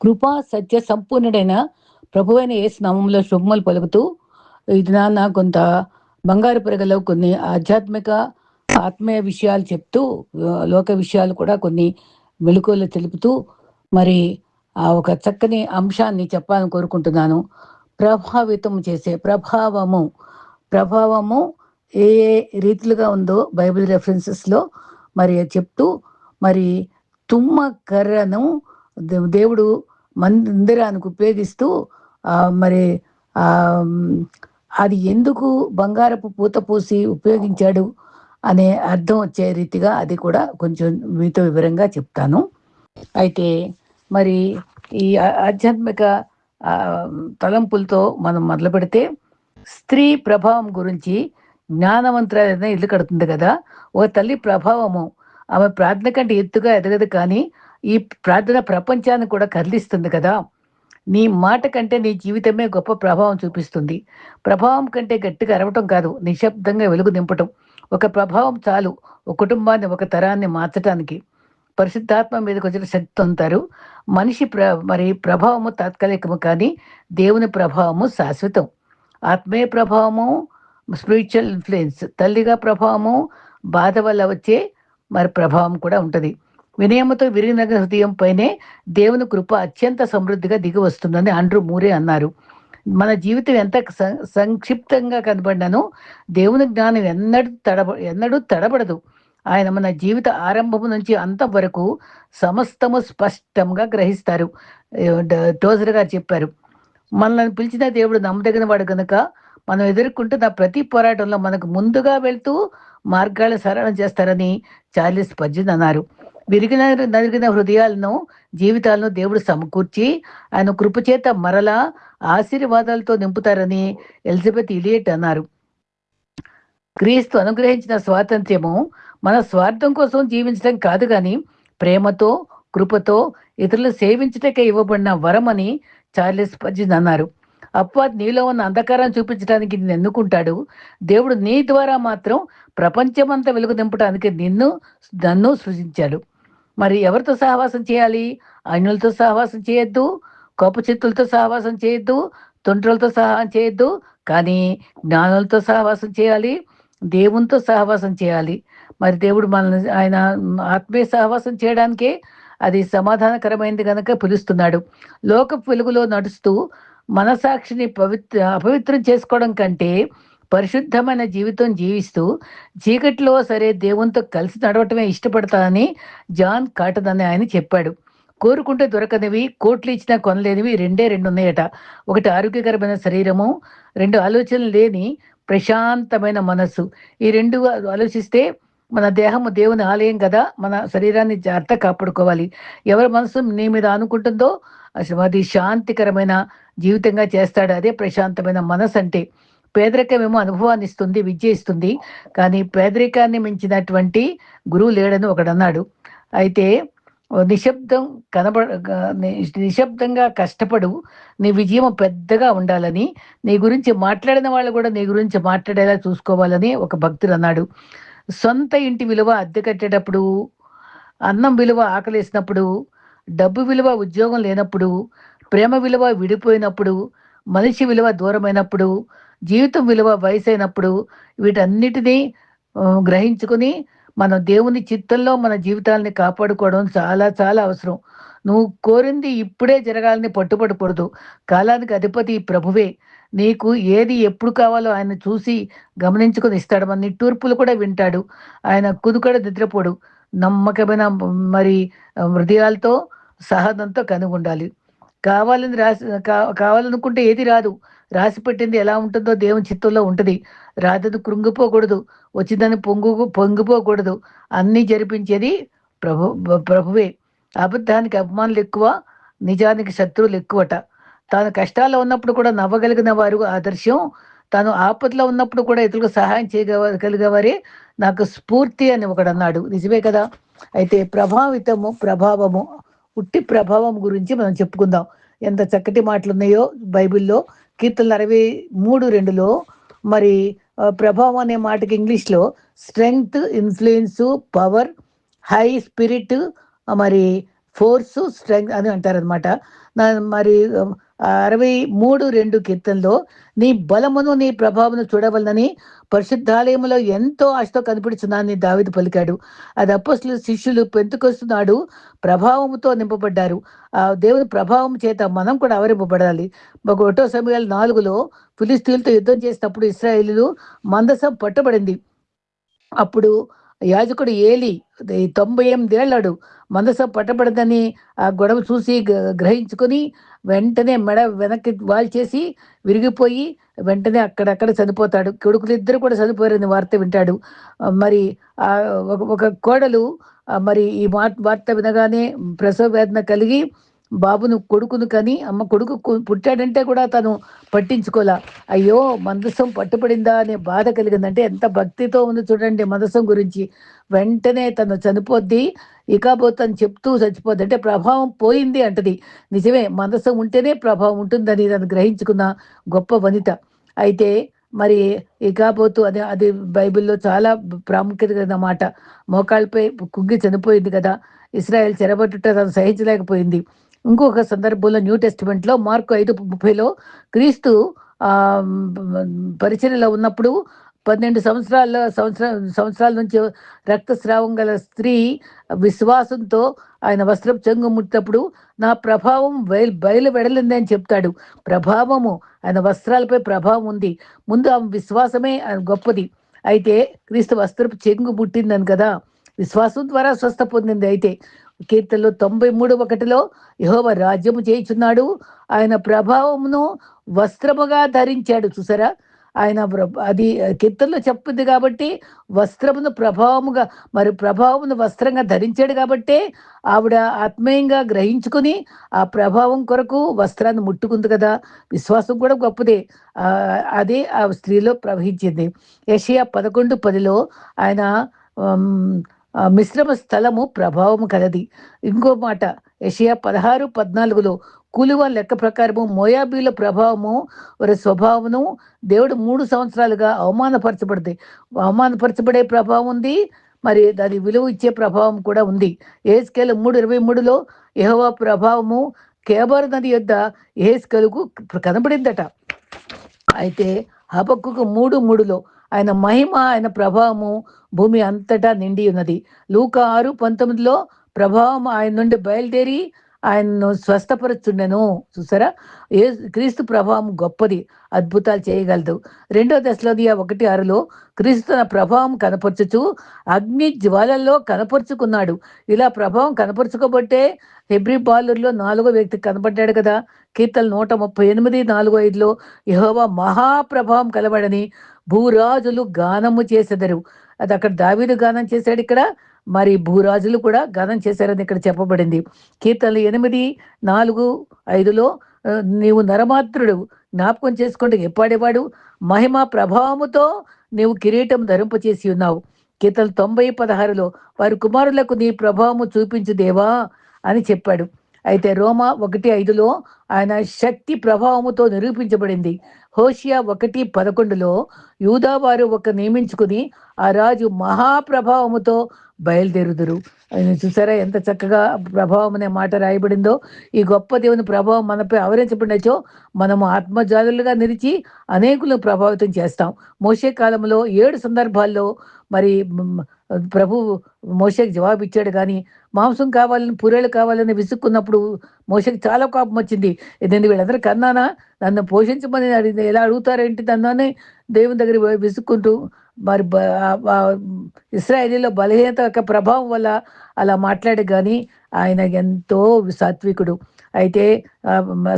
కృపా సత్య సంపూర్ణుడైన ప్రభువైన యేసు నామములో శుభములు పలుకుతూ, ఇది నాన్న కొంత బంగారు పెరగలో కొన్ని ఆధ్యాత్మిక ఆత్మీయ విషయాలు చెప్తూ, లోక విషయాలు కూడా కొన్ని మెళకువలు తెలుపుతూ, మరి ఒక చక్కని అంశాన్ని చెప్పాలని కోరుకుంటున్నాను. ప్రభావితం చేసే ప్రభావము ఏ ఏ రీతిలుగా ఉందో బైబిల్ రెఫరెన్సెస్లో మరి చెప్తూ, మరి తుమ్మ కర్రను దేవుడు మందిరానికి ఉపయోగిస్తూ మరి ఆ, మ్, అది ఎందుకు బంగారపు పూత పూసి ఉపయోగించాడు అనే అర్థం వచ్చే రీతిగా అది కూడా కొంచెం మీతో వివరంగా చెప్తాను. అయితే మరి ఈ ఆధ్యాత్మిక ఆ, తలంపులతో మనం మొదలు పెడితే, స్త్రీ ప్రభావం గురించి జ్ఞానవంతురాలైన ఇల్లు కడుతుంది కదా. ఓ తల్లి ప్రభావము, ఆమె ప్రార్థన కంటే ఎత్తుగా ఎదగదు, కానీ ఈ ప్రార్థన ప్రపంచాన్ని కూడా కదిలిస్తుంది కదా. నీ మాట కంటే నీ జీవితమే గొప్ప ప్రభావం చూపిస్తుంది. ప్రభావం కంటే గట్టిగా అరవటం కాదు, నిశ్శబ్దంగా వెలుగు నింపటం. ఒక ప్రభావం చాలు ఒక కుటుంబాన్ని, ఒక తరాన్ని మార్చడానికి. పరిశుద్ధాత్మ మీదకి వచ్చిన శక్తి అంటారు. మనిషి మరి ప్రభావము తాత్కాలికము, కానీ దేవుని ప్రభావము శాశ్వతం. ఆత్మీయ ప్రభావము, స్పిరిచువల్ ఇన్ఫ్లుయెన్స్. తల్లిగా ప్రభావము, బాధ వల్ల వచ్చే మరి ప్రభావం కూడా ఉంటుంది. వినయముతో విరిగిన హృదయం పైనే దేవుని కృప అత్యంత సమృద్ధిగా దిగి వస్తుందని ఆండ్రూ మూరే అన్నారు. మన జీవితం ఎంత సంక్షిప్తంగా కనబడినాను, దేవుని జ్ఞానం ఎన్నడూ తడబడదు. ఆయన మన జీవిత ఆరంభం నుంచి అంతం వరకు సమస్తము స్పష్టంగా గ్రహిస్తారు. టోజర్ గారు చెప్పారు, మనల్ని పిలిచిన దేవుడు నమ్మదగిన వాడు గనుక మనం ఎదుర్కొంటున్న ప్రతి పోరాటంలో మనకు ముందుగా వెళ్తూ మార్గాలు సరళం చేస్తారని చార్లెస్ స్పర్జన్ అన్నారు. నలిగిన హృదయాలను, జీవితాలను దేవుడు సమకూర్చి ఆయన కృపచేత మరలా ఆశీర్వాదాలతో నింపుతారని ఎలిజబెత్ ఇలియట్ అన్నారు. క్రీస్తు అనుగ్రహించిన స్వాతంత్ర్యము మన స్వార్థం కోసం జీవించడం కాదు, కానీ ప్రేమతో, కృపతో ఇతరులు సేవించటకే ఇవ్వబడిన వరం అని చార్లెస్ స్పర్జన్ అన్నారు. అపవాది నీలో ఉన్న అంధకారాన్ని చూపించడానికి నిన్ను ఎన్నుకుంటాడు. దేవుడు నీ ద్వారా మాత్రం ప్రపంచమంతా వెలుగు నింపడానికి నన్ను సృజించాడు. మరి ఎవరితో సహవాసం చేయాలి? అన్యులతో సహవాసం చేయొద్దు, కోప చిత్తులతో సహవాసం చేయొద్దు, తొంట్రులతో సహవాసం చేయొద్దు, కానీ జ్ఞానులతో సహవాసం చేయాలి, దేవునితో సహవాసం చేయాలి. మరి దేవుడు మనల్ని ఆయన ఆత్మీయ సహవాసం చేయడానికే అది సమాధానకరమైనది కనుక పిలుస్తున్నాడు. లోకపు వెలుగులో నడుస్తూ మనసాక్షిని అపవిత్రం చేసుకోవడం కంటే పరిశుద్ధమైన జీవితం జీవిస్తూ చీకట్లో సరే దేవునితో కలిసి నడవటమే ఇష్టపడతానని జాన్ కాటన్ అని ఆయన చెప్పాడు. కోరుకుంటే దొరకనివి, కోట్లు ఇచ్చినా కొనలేనివి రెండు ఉన్నాయట. ఒకటి ఆరోగ్యకరమైన శరీరము, రెండు ఆలోచనలు లేని ప్రశాంతమైన మనస్సు. ఈ రెండు ఆలోచిస్తే, మన దేహము దేవుని ఆలయం కదా, మన శరీరాన్ని జాగ్రత్త కాపాడుకోవాలి. ఎవరి మనసు నీ మీద అనుకుంటుందో అది శాంతికరమైన జీవితంగా చేస్తాడు. అదే ప్రశాంతమైన మనసు అంటే. పేదరికమేమో అనుభవాన్ని ఇస్తుంది, విద్య ఇస్తుంది, కానీ పేదరికాన్ని మించినటువంటి గురువు లేడని ఒకడన్నాడు. అయితే నిశ్శబ్దంగా కష్టపడు, నీ విజయం పెద్దగా ఉండాలని, నీ గురించి మాట్లాడిన వాళ్ళు కూడా నీ గురించి మాట్లాడేలా చూసుకోవాలని ఒక భక్తుడు అన్నాడు. సొంత ఇంటి విలువ అద్దె కట్టేటప్పుడు, అన్నం విలువ ఆకలేసినప్పుడు, డబ్బు విలువ ఉద్యోగం లేనప్పుడు, ప్రేమ విలువ విడిపోయినప్పుడు, మనిషి విలువ దూరమైనప్పుడు, జీవితం విలువ వయసైనప్పుడు, వీటన్నిటినీ గ్రహించుకుని మనం దేవుని చిత్తంలో మన జీవితాలని కాపాడుకోవడం చాలా చాలా అవసరం. నువ్వు కోరింది ఇప్పుడే జరగాలని పట్టుబడకూడదు. కాలానికి అధిపతి ప్రభువే. నీకు ఏది ఎప్పుడు కావాలో ఆయన చూసి గమనించుకొని ఇస్తాడు. మన నిట్టూర్పులు కూడా వింటాడు. ఆయన కుదుకడ నిద్రపోడు. నమ్మకమైన మరి హృదయాలతో, సహనంతో కనుగొండాలి. కావాలనుకుంటే ఏది రాదు. రాసి పెట్టింది ఎలా ఉంటుందో దేవుని చిత్తంలో ఉంటుంది. రాదని కృంగిపోకూడదు, వచ్చిందని పొంగిపోకూడదు. అన్నీ జరిపించేది ప్రభువే. అబద్ధానికి అభిమానులు ఎక్కువ, నిజానికి శత్రువులు ఎక్కువట. తాను కష్టాల్లో ఉన్నప్పుడు కూడా నవ్వగలిగిన వారు ఆదర్శం, తాను ఆపదలో ఉన్నప్పుడు కూడా ఇతరులకు సహాయం చేయగలిగేవారే నాకు స్ఫూర్తి అని ఒకడన్నాడు. నిజమే కదా. అయితే ప్రభావము, ఉట్టి ప్రభావం గురించి మనం చెప్పుకుందాం. ఎంత చక్కటి మాటలు ఉన్నాయో బైబిల్లో. కీర్తనలు 63:2లో మరి ప్రభావం అనే మాటకి ఇంగ్లీష్లో strength, influence, power, high spirit, మరి ఫోర్సు స్ట్రెంగ్త్ అని అంటారనమాట. మరి 63:2 కీర్తనలో నీ బలమును నీ ప్రభావమును చూడవలనని పరిశుద్ధాలయములో ఎంతో ఆశతో కనిపెడుచున్నానని దావీదు పలికాడు. అది అపొస్తలులు శిష్యులు పెంతెకొస్తు నాడు ప్రభావముతో నింపబడ్డారు. దేవుని ప్రభావం చేత మనం కూడా ఆవరింపబడాలి. 1 సమూయేలు 4లో ఫిలిష్తీయులతో యుద్ధం చేసినప్పుడు ఇశ్రాయేలీయులు మందసం పట్టబడింది. అప్పుడు యాజకుడు ఏలి 98 ఏళ్ళాడు మందసం పట్టబడదని ఆ గొడవ చూసి గ్రహించుకొని వెంటనే మెడ వెనక్కి వాల్చేసి విరిగిపోయి వెంటనే అక్కడక్కడ చనిపోతాడు. కొడుకులిద్దరు కూడా చనిపోయారని వార్త వింటాడు. మరి ఆ ఒక కోడలు మరి ఈ వార్త వినగానే ప్రసవ వేదన కలిగి బాబును కొడుకును కని అమ్మ కొడుకు పుట్టాడంటే కూడా తను పట్టించుకోలే. అయ్యో మందసం పట్టుబడిందా అనే బాధ కలిగిందంటే ఎంత భక్తితో ఉంది చూడండి మందసం గురించి. వెంటనే తను చనిపోద్ది ఇకపోతే అని చెప్తూ చచ్చిపోద్ది. అంటే ప్రభావం పోయింది అంటది. నిజమే, మందసం ఉంటేనే ప్రభావం ఉంటుందని తను గ్రహించుకున్న గొప్ప వనిత. అయితే మరి ఇకపోతు అది అది బైబిల్లో చాలా ప్రాముఖ్యత కలిగిన మాట. మోకాళ్ళపై కుంగి చనిపోయింది కదా, ఇశ్రాయేల్ చెరబట్టుట తను సహించలేకపోయింది. ఇంకొక సందర్భంలో న్యూ టెస్టిమెంట్లో మార్కు 5:30లో క్రీస్తు ఆ పరిచర్యలో ఉన్నప్పుడు 12 సంవత్సరాల నుంచి రక్తస్రావం గల స్త్రీ విశ్వాసంతో ఆయన వస్త్రం చెంగు ముట్టినప్పుడు నా ప్రభావం బయలు వెడలింది అని చెప్తాడు. ప్రభావము ఆయన వస్త్రాలపై ప్రభావం ఉంది. ముందు ఆ విశ్వాసమే గొప్పది. అయితే క్రీస్తు వస్త్రపు చెంగు ముట్టిందని కదా, విశ్వాసం ద్వారా స్వస్థ పొందింది. అయితే కీర్తనలో 93:1లో యెహోవా రాజ్యము చేయుచున్నాడు, ఆయన ప్రభావమును వస్త్రముగా ధరించాడు. చూసారా, ఆయన అది కీర్తనలో చెప్పింది కాబట్టి వస్త్రమును ప్రభావముగా, మరి ప్రభావమును వస్త్రంగా ధరించాడు కాబట్టే ఆవిడ ఆత్మీయంగా గ్రహించుకుని ఆ ప్రభావం కొరకు వస్త్రాన్ని ముట్టుకుంది కదా. విశ్వాసం కూడా గొప్పదే. అదే ఆ స్త్రీలో ప్రవహించింది. యెషయా 11:10లో ఆయన మిశ్రమ స్థలము ప్రభావము కలది. ఇంకో మాట యెషయా 16:14లో కూలివ లెక్క ప్రకారము మోయాబీల ప్రభావము వారి స్వభావమును దేవుడు 3 సంవత్సరాలుగా అవమానపరచబడే ప్రభావం ఉంది. మరి దాని విలువ ఇచ్చే ప్రభావం కూడా ఉంది. యెహెజ్కేలు 3:23లో యెహోవా ప్రభావము కేబారు నది యొద్ద యెహెజ్కేలుకు కనబడిందట. అయితే హబక్కూకు 3:3లో ఆయన మహిమ ఆయన ప్రభావము భూమి అంతటా నిండి ఉన్నది. లూకా 6:19లో ప్రభావం ఆయన నుండి బయలుదేరి ఆయన్ను స్వస్థపరుచుండెను. చూసారా, క్రీస్తు ప్రభావం గొప్పది, అద్భుతాలు చేయగలదు. 2 దశలోనియ 1:6లో క్రీస్తు తన ప్రభావం కనపరచుచు అగ్ని జ్వాలల్లో కనపరుచుకున్నాడు. ఇలా ప్రభావం కనపరుచుకోబట్టే హెబ్రీ బాలుర్లో 4వ వ్యక్తి కనబడ్డాడు కదా. కీర్తన 138:4-5లో యెహోవా మహాప్రభావం కలవాడని భూరాజులు గానము చేసెదరు. అది అక్కడ దావీదు గానం చేశాడు, ఇక్కడ మరి భూరాజులు కూడా గానం చేశారని ఇక్కడ చెప్పబడింది. కీర్తనలు 8:4-5లో నీవు నరమాత్రుడు జ్ఞాపకం చేసుకుంటూ ఎప్పాడేవాడు మహిమ ప్రభావముతో నీవు కిరీటం ధరింపచేసి ఉన్నావు. కీర్తనలు 90:16లో వారి కుమారులకు నీ ప్రభావము చూపించు దేవా అని చెప్పాడు. అయితే రోమా 1:5లో ఆయన శక్తి ప్రభావముతో నిరూపించబడింది. హోషియా 1:11లో యూదా వారు ఒక నియమించుకుని ఆ రాజు మహాప్రభావముతో బయలుదేరుదురు. చూసారా ఎంత చక్కగా ప్రభావం అనే మాట రాయబడిందో. ఈ గొప్ప దేవుని ప్రభావం మనపై ఆవరించబడినచో మనము ఆత్మజాలులుగా నిలిచి అనేకులను ప్రభావితం చేస్తాం. మోషే కాలంలో 7 సందర్భాల్లో మరి ప్రభు మోషేకి జవాబు ఇచ్చాడు. కానీ మాంసం కావాలని, పూరేళ్ళు కావాలని విసుక్కున్నప్పుడు మోషేకి చాలా కోపం వచ్చింది. నేను వీళ్ళందరూ కన్నానా, నన్ను పోషించమని ఎలా అడుగుతారేంటి నన్ను దేవుని దగ్గర విసుక్కుంటూ. మరి ఇశ్రాయేలీలో బలహీనత యొక్క ప్రభావం వల్ల అలా మాట్లాడే, కానీ ఆయన ఎంతో సాత్వికుడు. అయితే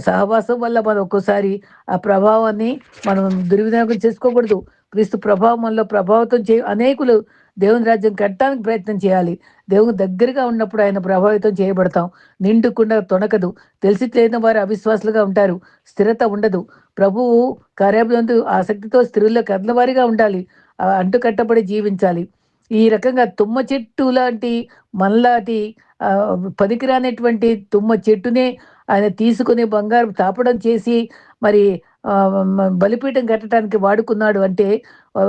సహవాసం వల్ల మనం ఒక్కోసారి ఆ ప్రభావాన్ని మనం దుర్వినియోగం చేసుకోకూడదు. క్రీస్తు ప్రభావం వల్ల ప్రభావితం అనేకులు దేవుని రాజ్యం కట్టడానికి ప్రయత్నం చేయాలి. దేవుని దగ్గరగా ఉన్నప్పుడు ఆయన ప్రభావితం చేయబడతాం. నిండుకుండా తొణకదు. తెలిసి తెలియని వారు అవిశ్వాసులుగా ఉంటారు. స్థిరత ఉండదు. ప్రభువు కార్యములందు ఆసక్తితో స్త్రీల్లో కదలవారిగా ఉండాలి. అంటు కట్టబడి జీవించాలి. ఈ రకంగా తుమ్మ చెట్టు లాంటి మనలాంటి పనికిరానటువంటి తుమ్మ చెట్టునే ఆయన తీసుకుని బంగారు తాపడం చేసి మరి బలిపీఠం కట్టడానికి వాడుకున్నాడు. అంటే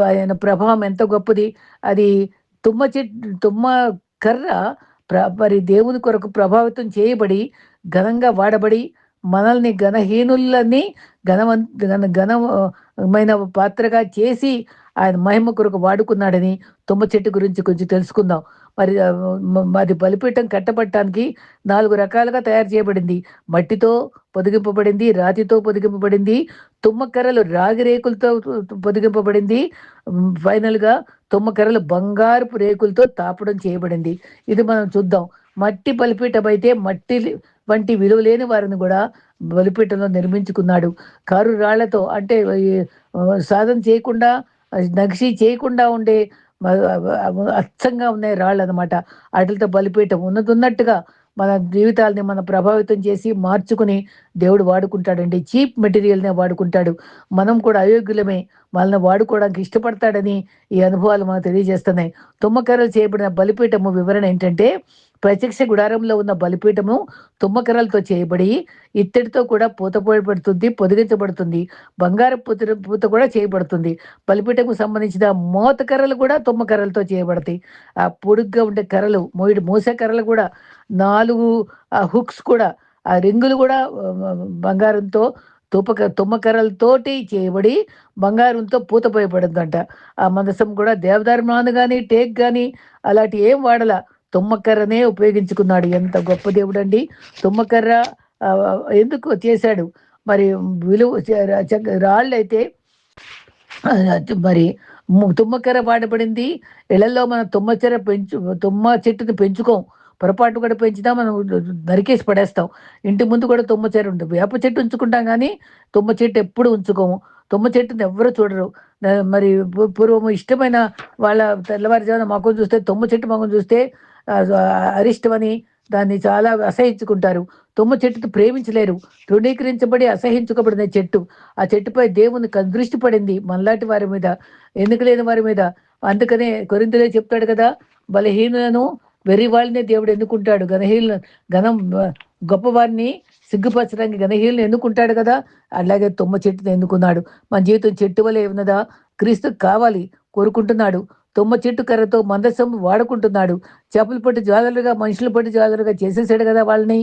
ఆయన ప్రభావం ఎంత గొప్పది. అది తుమ్మ కర్ర మరి దేవుని కొరకు ప్రభావితం చేయబడి ఘనంగా వాడబడి మనల్ని ఘనహీనులని ఘనమైన పాత్రగా చేసి ఆయన మహిమ కొరకు వాడుకున్నాడని తుమ్మ చెట్టు గురించి కొంచెం తెలుసుకుందాం. మరి అది బలిపీఠం కట్టబట్టడానికి 4 రకాలుగా తయారు చేయబడింది. మట్టితో పొదిగింపబడింది, రాతితో పొదిగింపబడింది, తుమ్మకర్రలు రాగి రేకులతో పొదిగింపబడింది. ఫైనల్‌గా తుమ్మకర్రలు బంగారపు రేకులతో తాపడం చేయబడింది. ఇది మనం చూద్దాం. మట్టి బలిపీఠం అయితే మట్టి వంటి విలువ లేని వారిని కూడా బలిపీఠంలో నిర్మించుకున్నాడు. కారు రాళ్లతో అంటే సాధన చేయకుండా నగిషి చేయకుండా ఉండే అచ్చంగా ఉన్నాయి రాళ్ళు అనమాట. వాటితో బలిపీఠం ఉన్నట్టుగా మన జీవితాలని మనం ప్రభావితం చేసి మార్చుకుని దేవుడు వాడుకుంటాడండి. చీప్ మెటీరియల్నే వాడుకుంటాడు. మనం కూడా అయోగ్యులమే, వాళ్ళని వాడుకోవడానికి ఇష్టపడతాడని ఈ అనుభవాలు మనకు తెలియజేస్తున్నాయి. తుమ్మకర్రలు చేయబడిన బలిపీఠము వివరణ ఏంటంటే, ప్రత్యక్ష గుడారంలో ఉన్న బలిపీఠము తుమ్మకర్రలతో చేయబడి ఇత్తడితో కూడా పూత పోయబడుతుంది, పొదిగించబడుతుంది. బంగారు పూత కూడా చేయబడుతుంది. బలిపీఠకు సంబంధించిన మోతకర్రలు కూడా తుమ్మకర్రలతో చేయబడతాయి. ఆ పొడుగ్గా ఉండే కర్రలు మోసే కర్రలు కూడా 4 హుక్స్ కూడా, ఆ రింగులు కూడా బంగారంతో తుమ్మకర్రలతోటి చేయబడి బంగారంతో పూత పోయబడిందంట. ఆ మందసం కూడా దేవదారుమాను కానీ టేక్ కానీ అలాంటి ఏం వాడల, తుమ్మకర్రనే ఉపయోగించుకున్నాడు. ఎంత గొప్ప దేవుడండి! తుమ్మకర్ర ఎందుకు చేశాడు? మరి విలువ రాళ్ళైతే మరి తుమ్మకర్ర వాడబడింది. ఇళ్లలో మనం తుమ్మ చెట్టుని పెంచుకోం. పొరపాటు కూడా పెంచినా మనం నరికేసి పడేస్తాం. ఇంటి ముందు కూడా తుమ్మ చెట్టు ఉంటుంది. వేప చెట్టు ఉంచుకుంటాం కానీ తుమ్మ చెట్టు ఎప్పుడు ఉంచుకోము. తుమ్మ చెట్టుని ఎవ్వరు చూడరు. మరి పూర్వము ఇష్టమైన వాళ్ళ తెల్లవారుజామున మొఖం చూస్తే, తుమ్మ చెట్టు మొఖం చూస్తే అరిష్టమని దాన్ని చాలా అసహించుకుంటారు. తుమ్మ చెట్టును ప్రేమించలేరు. తృణీకరించబడి అసహించుకోబడిన చెట్టు. ఆ చెట్టుపై దేవుని దృష్టి పడింది మనలాంటి వారి మీద, ఎందుకు లేని వారి మీద. అందుకనే కొరింథీయులో చెప్తాడు కదా, బలహీనులను వెర్రివాళ్ళనే దేవుడు ఎన్నుకుంటాడు, గొప్పవారిని సిగ్గుపరచడానికి ఘనహీనులను ఎన్నుకుంటాడు కదా. అలాగే తుమ్మ చెట్టును ఎన్నుకున్నాడు. మన జీవితం చెట్టు వలె ఉన్నదా? క్రీస్తు కావాలి కోరుకుంటున్నాడు. తుమ్మ చెట్టు కర్రతో మందసం వాడుకుంటున్నాడు. చేపలు పట్టి జాలరుగా, మనుషులు పట్టి జాలరుగా చేసేసాడు కదా వాళ్ళని.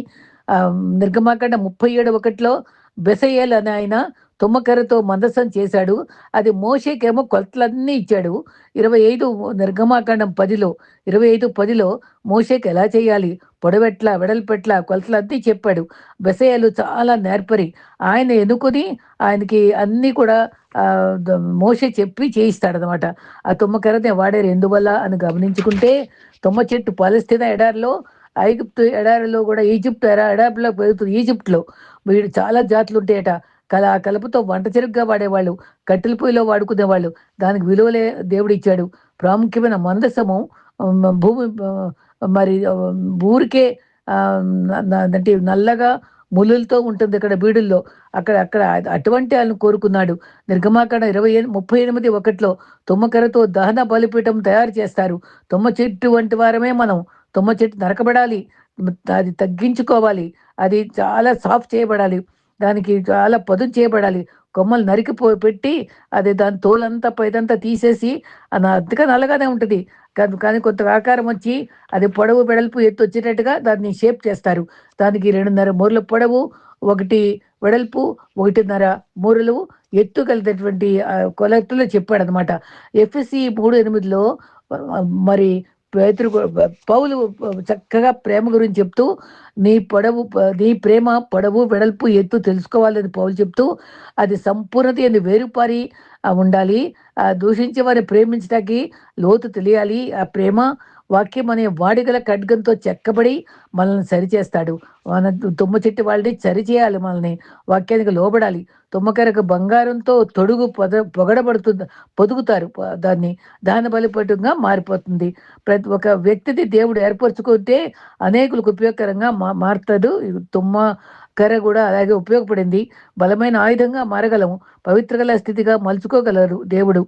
నిర్గమాకాండ 37:1 బెసయేల్ అని ఆయన తుమ్మకర్రతో మందసం చేశాడు. అది మోషేకేమో కొలతలన్నీ ఇచ్చాడు. 25 నిర్గమాకాండం 25:10 మోషేకి ఎలా చేయాలి, పొడవెట్ల వెడల్పెట్ల కొలతలన్నీ చెప్పాడు. బెసయేలు చాలా నేర్పరి. ఆయన ఎన్నుకొని ఆయనకి అన్నీ కూడా మోషే చెప్పి చేయిస్తాడనమాట. ఆ తుమ్మకర్రనే వాడారు. ఎందువల్ల అని గమనించుకుంటే, తుమ్మ చెట్టు పాలస్తీనా ఎడారిలో, ఐగుప్తు ఎడారిలో కూడా, ఈజిప్ట్ ఎడారిలో పెరుగుతుంది. ఈజిప్ట్లో వీడు చాలా జాతులు ఉంటాయట. కలపతో వంట చెరుగ్గా వాడేవాళ్ళు, కట్టెల పొయ్యిలో వాడుకునేవాళ్ళు. దానికి విలువలే దేవుడు ఇచ్చాడు. ప్రాముఖ్యమైన మందసము భూమి మరి ఊరికే అంటే నల్లగా ముళ్ళులతో ఉంటుంది అక్కడ బీడుల్లో. అక్కడ అక్కడ అటువంటి వాళ్ళని కోరుకున్నాడు. నిర్గమాకాండ 38:1 తుమ్మకర్రతో దహన బలిపీఠం తయారు చేస్తారు. తుమ్మ చెట్టు వంటి వారమే మనం. తుమ్మ చెట్టు నరకబడాలి, అది తగ్గించుకోవాలి, అది చాలా సాఫ్ట్ చేయబడాలి, దానికి చాలా పదును చేయబడాలి. కొమ్మలు పెట్టి అది దాని తోలంతా పైదంతా తీసేసి అంతగా నల్లగానే ఉంటుంది. కానీ కొంత ఆకారం వచ్చి అది పొడవు వెడల్పు ఎత్తు వచ్చేటట్టుగా దాన్ని షేప్ చేస్తారు. దానికి 2.5 మూరల పొడవు, 1 వెడల్పు, 1.5 మూరలు ఎత్తు కలిగినటువంటి కొలతలు చెప్పాడు అనమాట. ఎఫ్ఎస్సి 3:8 మరి పౌలు చక్కగా ప్రేమ గురించి చెప్తూ, నీ ప్రేమ పొడవు వెడల్పు ఎత్తు తెలుసుకోవాలని పౌలు చెప్తూ, అది సంపూర్ణత అని వేరుపారి ఉండాలి. దూషించే వారిని ప్రేమించడానికి లోతు తెలియాలి. ఆ ప్రేమ వాక్యం అనే వాడిగల ఖడ్గంతో చెక్కబడి మనల్ని సరిచేస్తాడు. మన తుమ్మ చెట్టు వాళ్ళని సరిచేయాలి, మనల్ని వాక్యానికి లోబడాలి. తుమ్మకరకు బంగారంతో తొడుగు పొదుగుతారు. దాన్ని దాని బలిపటుగా మారిపోతుంది. ప్రతి ఒక వ్యక్తిని దేవుడు ఏర్పరచుకుంటే అనేకులకు ఉపయోగకరంగా మారుతాడు. తుమ్మ కర్ర కూడా అలాగే ఉపయోగపడింది. బలమైన ఆయుధంగా మారగలము, పవిత్రగల స్థితిగా మలుచుకోగలరు దేవుడు.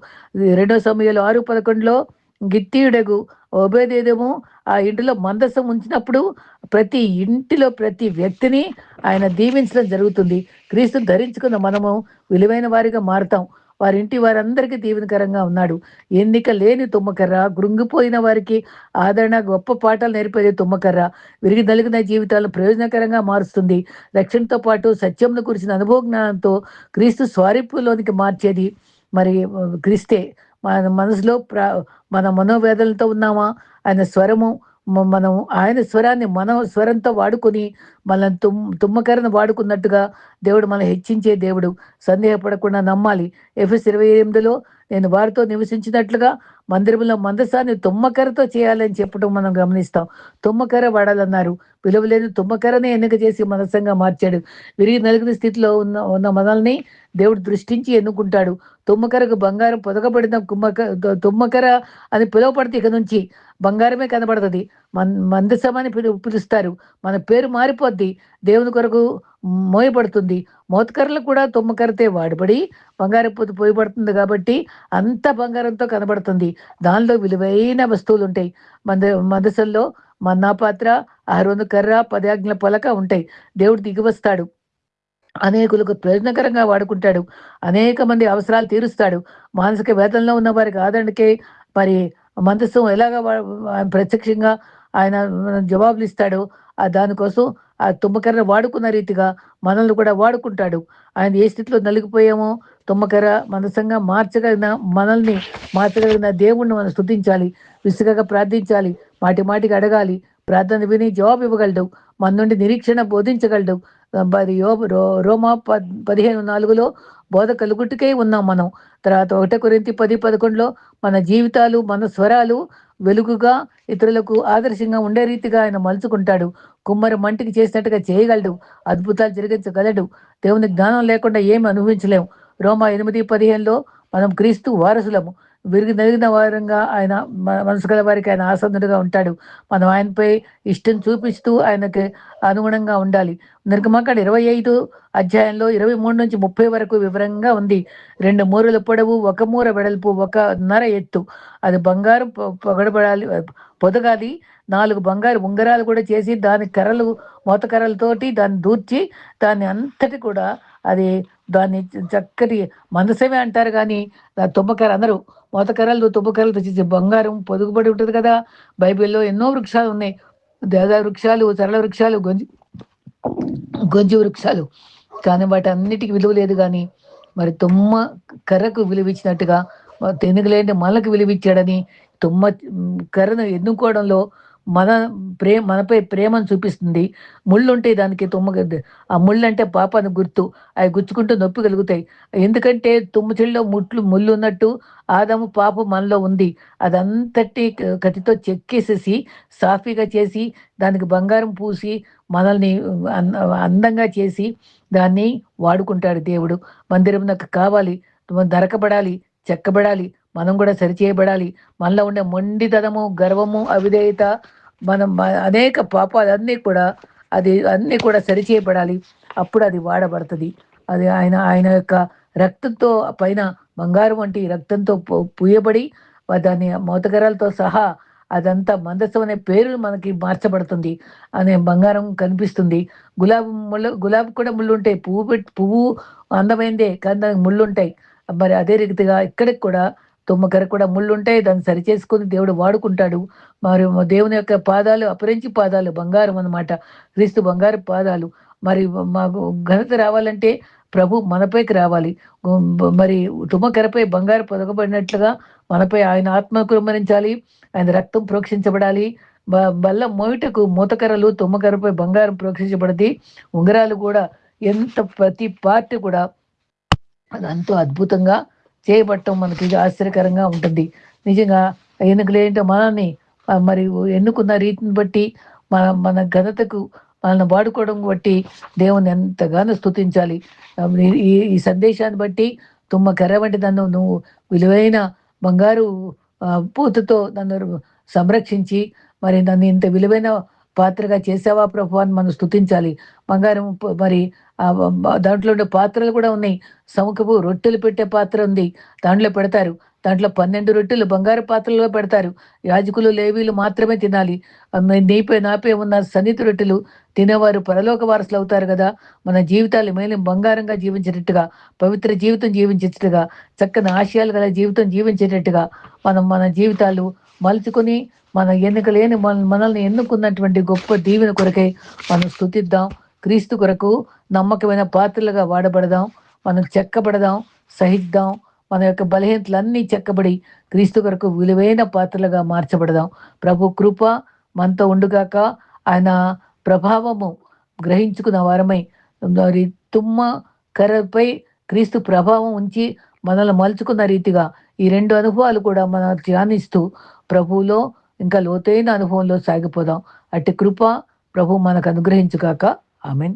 2 సమూయేలు 6:11 గిత్తీయుడగు ఓబేదేదోము ఆ ఇంటిలో మందసం ఉంచినప్పుడు ప్రతి ఇంటిలో ప్రతి వ్యక్తిని ఆయన దీవించడం జరుగుతుంది. క్రీస్తుని ధరించుకున్న మనము విలువైన వారిగా మారుతాం. వారింటి వారందరికీ దీవెనకరంగా ఉన్నాడు. ఎన్నిక లేని తుమ్మకర్ర, కృంగిపోయిన వారికి ఆదరణ, గొప్ప పాఠాలు నేర్పేది తుమ్మకర్ర. విరిగి నలిగిన జీవితాలను ప్రయోజనకరంగా మారుస్తుంది. రక్షణతో పాటు సత్యంను గురించిన అనుభవ జ్ఞానంతో క్రీస్తు స్వరూపులోనికి మార్చేది మరి క్రీస్తే. మన మనసులో మన మనోవేదనలతో ఉన్నామా, ఆయన స్వరము మనం ఆయన స్వరాన్ని మన స్వరంతో వాడుకొని మనల్ని తుమ్మకరను వాడుకున్నట్టుగా దేవుడు మనం హెచ్చించే దేవుడు. సందేహపడకుండా నమ్మాలి. ఎఫెస్ 28లో నేను వారితో నివసించినట్లుగా మందిరంలో మందసాన్ని తుమ్మకరతో చేయాలని చెప్పడం మనం గమనిస్తాం. తుమ్మకర వాడాలన్నారు. విలువలేని తుమ్మకరనే ఎన్నిక చేసి మనసంగా మార్చాడు. విరిగి నలిగిన స్థితిలో ఉన్న ఉన్న మనల్ని దేవుడు దృష్టించి ఎన్నుకుంటాడు. తుమ్మకరకు బంగారం పొదగబడిన తుమ్మకర అని పిలువపడితే ఇక నుంచి బంగారమే కనబడుతుంది. మందసమని పిలుస్తారు. మన పేరు మారిపోద్ది. దేవుని కొరకు మోయబడుతుంది. మోతకర్రలు కూడా తుమ్మకరతే వాడబడి బంగారం పోయబడుతుంది కాబట్టి అంత బంగారంతో కనబడుతుంది. దానిలో విలువైన వస్తువులు ఉంటాయి. మందసంలో మన్నా పాత్ర, అహరోను కర్ర, 10 ఆజ్ఞల పలక ఉంటాయి. దేవుడు దిగి వస్తాడు. అనేకులకు ప్రయోజనకరంగా వాడుకుంటాడు. అనేక మంది అవసరాలు తీరుస్తాడు. మానసిక వేదనలో ఉన్న వారికి ఆదరణకే మరి మందస్సం ఎలాగా ప్రత్యక్షంగా ఆయన జవాబులు ఇస్తాడు. దానికోసం ఆ తుమ్మకర్ర వాడుకున్న రీతిగా మనల్ని కూడా వాడుకుంటాడు. ఆయన ఏ స్థితిలో నలిగిపోయామో తుమ్మకర్ర మనసంగా మనల్ని మార్చగలిగిన దేవుణ్ణి మనం స్తుతించాలి. విసుగగా ప్రార్థించాలి. మాటి మాటికి అడగాలి. ప్రార్థన విని జవాబు ఇవ్వగలడు. మన నుండి నిరీక్షణ బోధించగలడు. మరి రోమా 15:4లో బోధ కలుగుట్టుకే ఉన్నాం మనం. తర్వాత 1 కొరింథీ 10:11లో మన జీవితాలు, మన స్వరాలు వెలుగుగా ఇతరులకు ఆదర్శంగా ఉండే రీతిగా ఆయన మలుచుకుంటాడు. కుమ్మరి మంటికి చేసినట్టుగా చేయగలడు. అద్భుతాలు జరిగించగలడు. దేవుని జ్ఞానం లేకుండా ఏమి అనుభవించలేము. రోమా 8:15లో మనం క్రీస్తు వారసులము. విరిగి నలిగిన వారంగా ఆయన మనసు గల వారికి ఆయన ఆసన్నుడిగా ఉంటాడు. మనం ఆయనపై ఇష్టం చూపిస్తూ ఆయనకి అనుగుణంగా ఉండాలి. నిర్గమాకాండ 25 అధ్యాయంలో 23 నుంచి 30 వరకు వివరంగా ఉంది. 2 మూరల పొడవు, 1 మూర వెడల్పు, 1.5 ఎత్తు. అది బంగారం పొదగాలి. 4 బంగారు ఉంగరాలు కూడా చేసి దాని కర్రలు, మోత కర్రలతోటి దాన్ని దూర్చి దాన్ని అంతటి కూడా అది దాన్ని చక్కటి మందసమే అంటారు. కానీ తుమ్మకర్ర అందరూ మోతకర్రలు, తుమ్మకర్రలతో చేసే బంగారం పొదుగుబడి ఉంటుంది కదా. బైబిల్లో ఎన్నో వృక్షాలు ఉన్నాయి. దేవదారు వృక్షాలు, సరళ వృక్షాలు, గొంజి వృక్షాలు. కానీ వాటి అన్నిటికీ విలువ లేదు. కానీ మరి తుమ్మ కర్రకు విలువిచ్చినట్టుగా తెనుగులేంటి మనకు విలువిచ్చాడని తుమ్మ కర్రను ఎన్నుకోవడంలో మనపై ప్రేమను చూపిస్తుంది. ముళ్ళు ఉంటాయి దానికి. ఆ ముళ్ళు అంటే పాపానికి గుర్తు. అవి గుచ్చుకుంటూ నొప్పి కలుగుతాయి. ఎందుకంటే తుమ్మ చెల్లో ముళ్ళు ఉన్నట్టు ఆదాము పాపం మనలో ఉంది. అదంతటి కత్తితో చెక్కేసేసి సాఫీగా చేసి దానికి బంగారం పూసి మనల్ని అందంగా చేసి దాన్ని వాడుకుంటాడు దేవుడు. మందిరం నాకు కావాలి, దరకబడాలి, చెక్కబడాలి, మనం కూడా సరిచేయబడాలి. మనలో ఉండే మొండితనము, గర్వము, అవిధేయత, మనం అనేక పాపాలన్నీ కూడా అన్నీ కూడా సరిచేయబడాలి. అప్పుడు అది వాడబడుతుంది. అది ఆయన యొక్క రక్తంతో పైన బంగారం వంటి రక్తంతో పూయబడి దాని మోతకరాలతో సహా అదంతా మందసం అనే పేరు మనకి మార్చబడుతుంది. అనే బంగారం కనిపిస్తుంది. గులాబీ కూడా ముళ్ళు ఉంటాయి. పువ్వు అందమైందే కానీ దానికి ముళ్ళు ఉంటాయి. మరి అదే రీతిగా ఇక్కడికి కూడా తుమ్మకర కూడా ముళ్ళు ఉంటాయి. దాన్ని సరిచేసుకొని దేవుడు వాడుకుంటాడు. మరి దేవుని యొక్క పాదాలు అపరించి పాదాలు బంగారం అనమాట. క్రీస్తు బంగారు పాదాలు. మరి మాకు ఘనత రావాలంటే ప్రభు మనపైకి రావాలి. మరి తుమ్మకరపై బంగారు పొదగబడినట్లుగా మనపై ఆయన ఆత్మ కుమ్మరించాలి. ఆయన రక్తం ప్రోక్షించబడాలి. బల్ల మోయుటకు మూతకర్రలు, తుమ్మకరపై బంగారం ప్రోక్షించబడింది. ఉంగరాలు కూడా ప్రతి పార్టీ కూడా అదంతో అద్భుతంగా చేయబట్టం మనకి ఆశ్చర్యకరంగా ఉంటుంది. నిజంగా ఎన్నికలేంటో మనల్ని మరి ఎన్నుకున్న రీతిని బట్టి మన ఘనతకు మనల్ని వాడుకోవడం బట్టి దేవుని ఎంతగానో స్తుతించాలి. ఈ సందేశాన్ని బట్టి తుమ్మకర్ర వంటి నువ్వు విలువైన బంగారు పూతతో నన్ను సంరక్షించి మరి నన్ను ఇంత విలువైన పాత్రగా చేసావా ప్రభు అని మనం స్తుతించాలి. బంగారం మరి దాంట్లో ఉండే పాత్రలు కూడా ఉన్నాయి. సముఖపు రొట్టెలు పెట్టే పాత్ర ఉంది. దాంట్లో పెడతారు. దాంట్లో 12 రొట్టెలు బంగారు పాత్రలో పెడతారు. యాజకులు, లేవీలు మాత్రమే తినాలి. నీపై నాపై ఉన్న సన్నిధి రొట్టెలు తినేవారు పరలోక వారసులవుతారు గదా! మన జీవితాలు మేలిం బంగారంగా జీవించేటట్టుగా, పవిత్ర జీవితం జీవించేటట్టుగా, చక్కని ఆశయాలు గల జీవితం జీవించేటట్టుగా మన జీవితాలు మలుచుకొని మన ఎన్నిక లేని మనల్ని ఎన్నుకున్నటువంటి గొప్ప దీవెన కొరకై మనం స్తుతిద్దాం. క్రీస్తు కొరకు నమ్మకమైన పాత్రలుగా వాడబడదాం. మనం చెక్కబడదాం, సహిద్దాం. మన యొక్క బలహీనతలన్నీ చెక్కబడి క్రీస్తు కొరకు విలువైన పాత్రలుగా మార్చబడదాం. ప్రభు కృప మనతో ఉండుగాక. ఆయన ప్రభావము గ్రహించుకున్న వారమై మరి తుమ్మ కర్రపై క్రీస్తు ప్రభావం ఉంచి మనల్ని మలుచుకున్న రీతిగా ఈ 2 అనుభవాలు కూడా మనం ధ్యానిస్తూ ప్రభువులో ఇంకా లోతైన అనుభవంలో సాగిపోదాం. అట్టి కృప ప్రభు మనకు అనుగ్రహించుగాక. ఆమేన్.